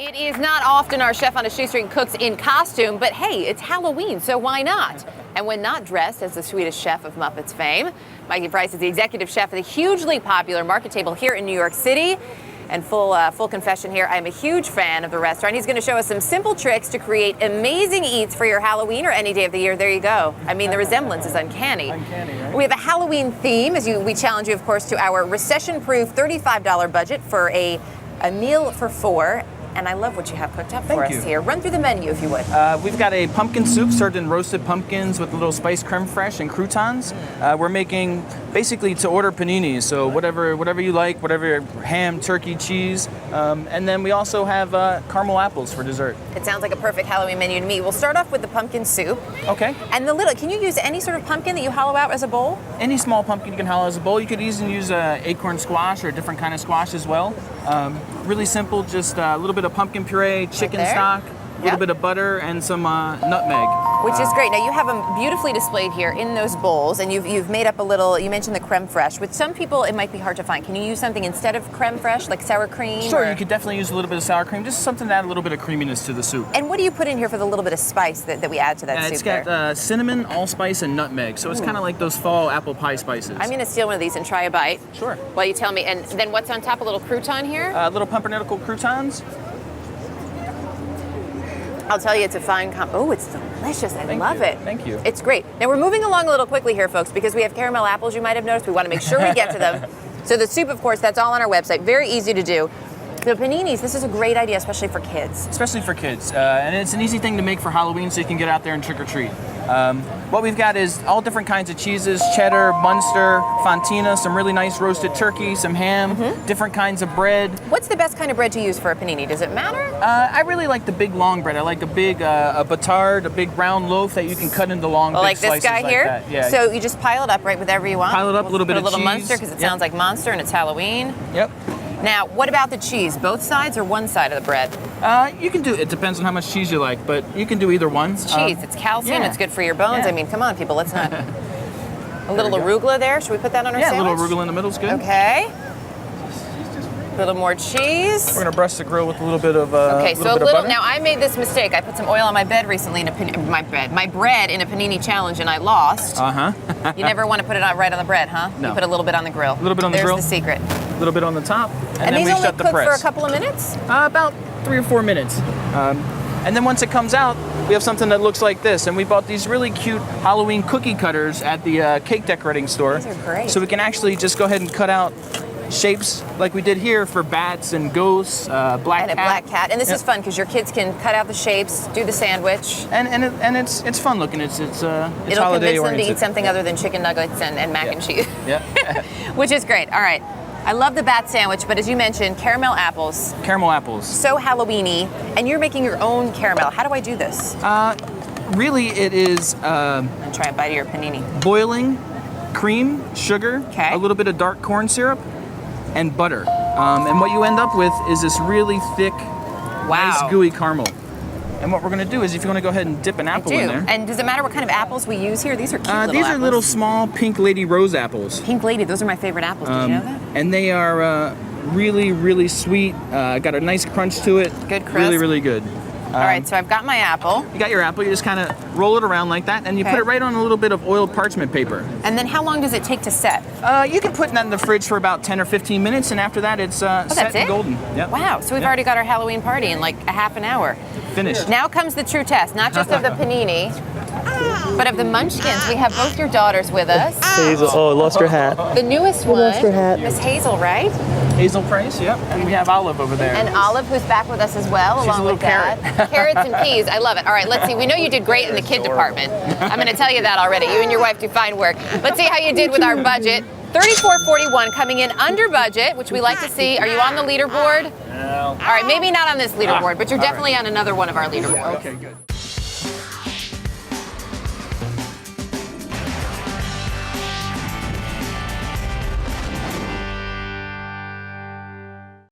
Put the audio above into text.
It is not often our chef on a shoestring cooks in costume, but hey, it's Halloween, so why not? And when not dressed as the Swedish chef of Muppets fame, Mikey Price is the executive chef of the hugely popular Market Table here in New York City. And full confession here, I'm a huge fan of the restaurant. He's going to show us some simple tricks to create amazing eats for your Halloween or any day of the year. There you go. I mean, the resemblance is uncanny. Right? We have a Halloween theme, as we challenge you, of course, to our recession-proof $35 budget for a meal for four. And I love what you have cooked up for us here. Run through the menu, if you would. We've got a pumpkin soup served in roasted pumpkins with a little spiced creme fraiche and croutons. We're making basically to order paninis, so whatever you like, whatever ham, turkey, cheese. And then we also have caramel apples for dessert. It sounds like a perfect Halloween menu to me. We'll start off with the pumpkin soup. Okay. And can you use any sort of pumpkin that you hollow out as a bowl? Any small pumpkin you can hollow as a bowl. You could easily use acorn squash or a different kind of squash as well. Really simple, just a little bit of pumpkin puree, chicken stock, a little bit of butter, and some nutmeg. Which is great. Now you have them beautifully displayed here in those bowls, and you've made up a little, you mentioned the creme fraiche. With some people, it might be hard to find. Can you use something instead of creme fraiche, like sour cream? Sure, you could definitely use a little bit of sour cream, just something to add a little bit of creaminess to the soup. And what do you put in here for the little bit of spice that we add to that soup? It's got cinnamon, allspice, and nutmeg, so it's kind of like those fall apple pie spices. I'm going to steal one of these and try a bite. Sure. While you tell me. And then what's on top? A little crouton here? Little pumpernickel croutons. I'll tell you, it's a fine Oh, it's delicious. I love it. Thank you. It's great. Now, we're moving along a little quickly here, folks, because we have caramel apples, you might have noticed. We want to make sure we get to them. So the soup, of course, that's all on our website. Very easy to do. The paninis, this is a great idea, especially for kids. Especially for kids. And it's an easy thing to make for Halloween so you can get out there and trick or treat. What we've got is all different kinds of cheeses, cheddar, Munster, Fontina, some really nice roasted turkey, some ham, different kinds of bread. What's the best kind of bread to use for a panini? Does it matter? I really like the big long bread. I like a big a batard, a big round loaf that you can cut into long big like slices this guy like here? that. Yeah. So you just pile it up right with whatever you want? Pile it up, a little bit of cheese. Put a little cheese. Munster, because it sounds like monster and it's Halloween. Yep. Now, what about the cheese? Both sides or one side of the bread? You can do it. Depends on how much cheese you like, but you can do either one. It's cheese. It's calcium. It's good for your bones. Yeah. I mean, come on, people. Let's not. A little arugula there. Should we put that on our sandwich? Yeah, a little arugula in the middle is good. Okay. A little more cheese. We're gonna brush the grill with a little bit of okay, so a little. butter. Now I made this mistake. I put some oil on my bed recently in my bread in a panini challenge, and I lost. You never want to put it right on the bread, huh? No. You put a little bit on the grill. A little bit on the grill. There's the secret. A little bit on the top, and then these we only shut the cook press. for a couple of minutes. About 3 or 4 minutes. And then once it comes out, we have something that looks like this. And we bought these really cute Halloween cookie cutters at the cake decorating store. These are great. So we can actually just go ahead and cut out shapes like we did here for bats and ghosts, black cat. And a black cat. And this is fun because your kids can cut out the shapes, do the sandwich. And it's fun looking. It's It'll holiday convince them oriented. to eat something other than chicken nuggets and mac and cheese. Yeah. Which is great. All right. I love the bat sandwich, but as you mentioned, caramel apples. Caramel apples. So Halloween-y, and you're making your own caramel. How do I do this? Really, it is I'm gonna try a bite of your panini. boiling cream, sugar, a little bit of dark corn syrup, and butter. And what you end up with is this really thick, nice gooey caramel. And what we're going to do is, if you want to go ahead and dip an apple in there. And does it matter what kind of apples we use here? These are cute These are little small Pink Lady Rose apples. Pink Lady, those are my favorite apples. Did you know that? And they are really, really sweet. Got a nice crunch to it. Good crisp. Really, really good. All right, so I've got my apple. You got your apple. You just kind of roll it around like that, and you put it right on a little bit of oiled parchment paper. And then how long does it take to set? You can put that in the fridge for about 10 or 15 minutes, and after that, it's set and golden. Yep. Wow, so we've already got our Halloween party in like a half an hour. Finished. Now comes the true test, not just of the panini, but of the munchkins. We have both your daughters with us. Hazel, oh, lost her hat. The newest one, lost her hat. Miss Hazel, right? Hazel Price, yep. And we have Olive over there. And Olive, who's back with us as well, She's along a little with Dad. Carrots and peas, I love it. All right, let's see. We know you did great in the kid department. I'm going to tell you that already. You and your wife do fine work. Let's see how you did with our budget. $34.41 coming in under budget, which we like to see. Are you on the leaderboard? No. All right, maybe not on this leaderboard, but you're definitely on another one of our leaderboards. Okay, good.